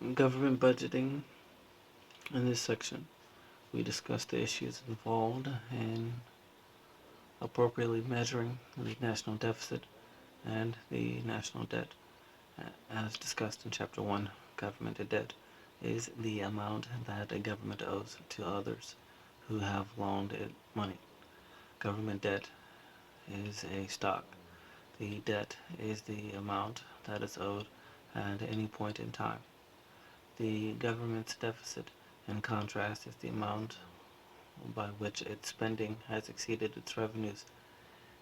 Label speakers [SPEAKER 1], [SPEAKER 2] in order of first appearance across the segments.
[SPEAKER 1] Government budgeting. In this section, we discuss the issues involved in appropriately measuring the national deficit and the national debt. As discussed in Chapter 1, government debt is the amount that a government owes to others who have loaned it money. Government debt is a stock. The debt is the amount that is owed at any point in time. The government's deficit, in contrast, is the amount by which its spending has exceeded its revenues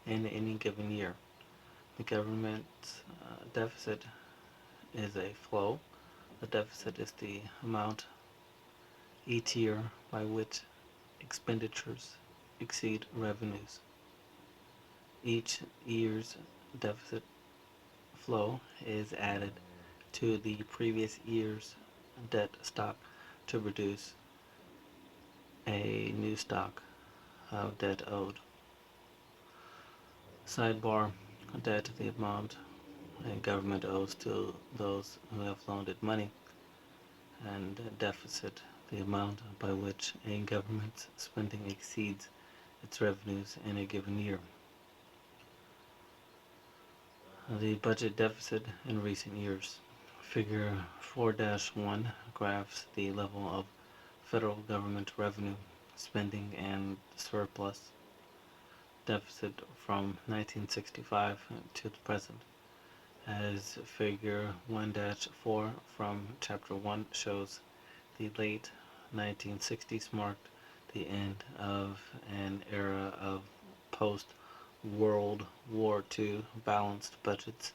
[SPEAKER 1] in any given year. The government's deficit is a flow. The deficit is the amount each year by which expenditures exceed revenues. Each year's deficit flow is added to the previous year's debt stock to produce a new stock of debt owed. Sidebar: debt, the amount a government owes to those who have loaned it money, and deficit, the amount by which a government's spending exceeds its revenues in a given year. The budget deficit in recent years. Figure 4-1 graphs the level of federal government revenue, spending, and surplus deficit from 1965 to the present. As figure 1-4 from chapter 1 shows, the late 1960s marked the end of an era of post-World War II balanced budgets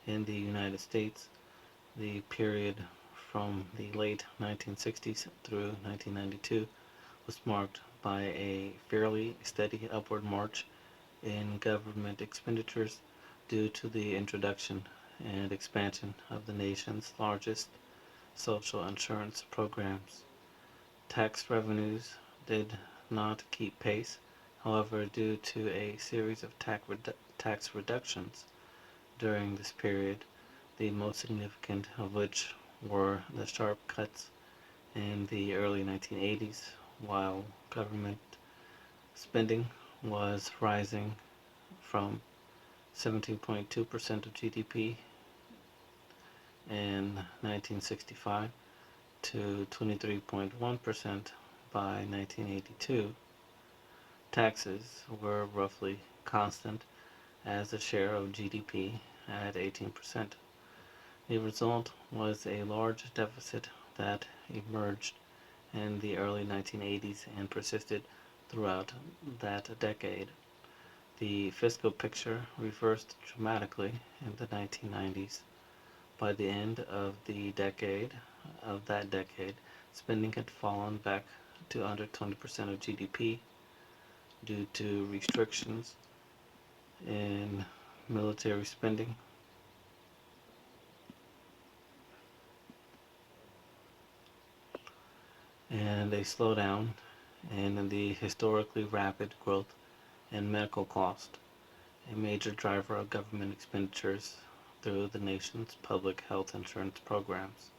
[SPEAKER 1] in the United States. The period from the late 1960s through 1992 was marked by a fairly steady upward march in government expenditures due to the introduction and expansion of the nation's largest social insurance programs. Tax revenues did not keep pace, however, due to a series of tax reductions during this period, the most significant of which were the sharp cuts in the early 1980s, while government spending was rising from 17.2% of GDP in 1965 to 23.1% by 1982. Taxes were roughly constant as a share of GDP at 18%. The result was a large deficit that emerged in the early 1980s and persisted throughout that decade. The fiscal picture reversed dramatically in the 1990s. By the end of that decade, spending had fallen back to under 20% of GDP due to restrictions in military spending and a slowdown in the historically rapid growth in medical cost, a major driver of government expenditures through the nation's public health insurance programs.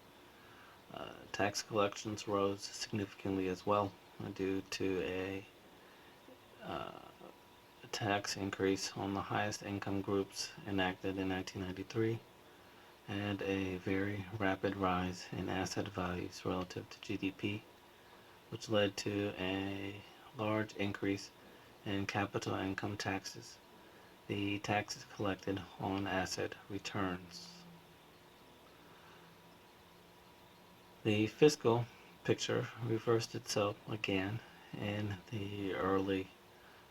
[SPEAKER 1] Tax collections rose significantly as well due to a tax increase on the highest income groups enacted in 1993 and a very rapid rise in asset values relative to GDP, which led to a large increase in capital income taxes, the taxes collected on asset returns. The fiscal picture reversed itself again in the early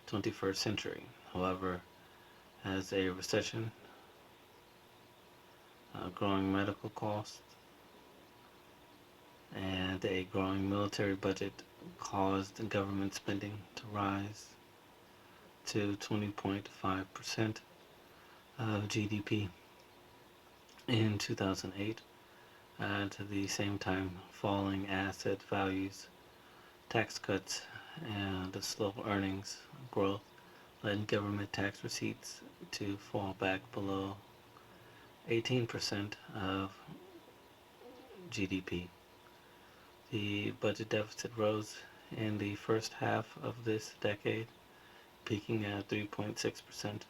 [SPEAKER 1] 21st century. However, as a recession, growing medical costs, and a growing military budget caused government spending to rise to 20.5% of GDP in 2008. At the same time, falling asset values, tax cuts, and slow earnings growth led government tax receipts to fall back below 18% of GDP. The budget deficit rose in the first half of this decade, peaking at 3.6%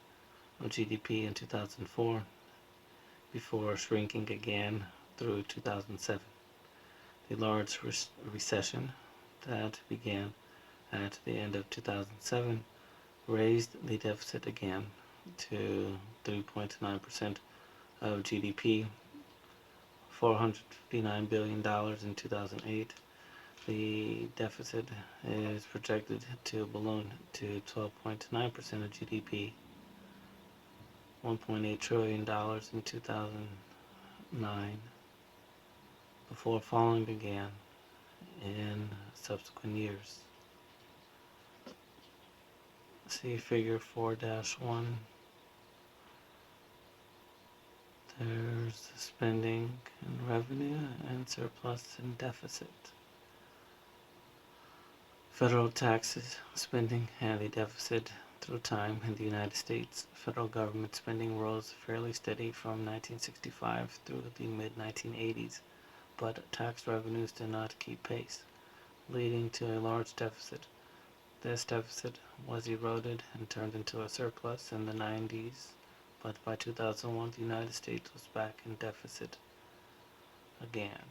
[SPEAKER 1] of GDP in 2004, before shrinking again through 2007. The large recession that began at the end of 2007 raised the deficit again to 3.9% of GDP, $459 billion in 2008. The deficit is projected to balloon to 12.9% of GDP, $1.8 trillion in 2009, before falling again in subsequent years. See figure 4-1. There's spending and revenue and surplus and deficit. Federal taxes, spending, and the deficit through time in the United States. Federal government spending rose fairly steady from 1965 through the mid-1980s, but tax revenues did not keep pace, leading to a large deficit. This deficit was eroded and turned into a surplus in the 90s, but by 2001 the United States was back in deficit again.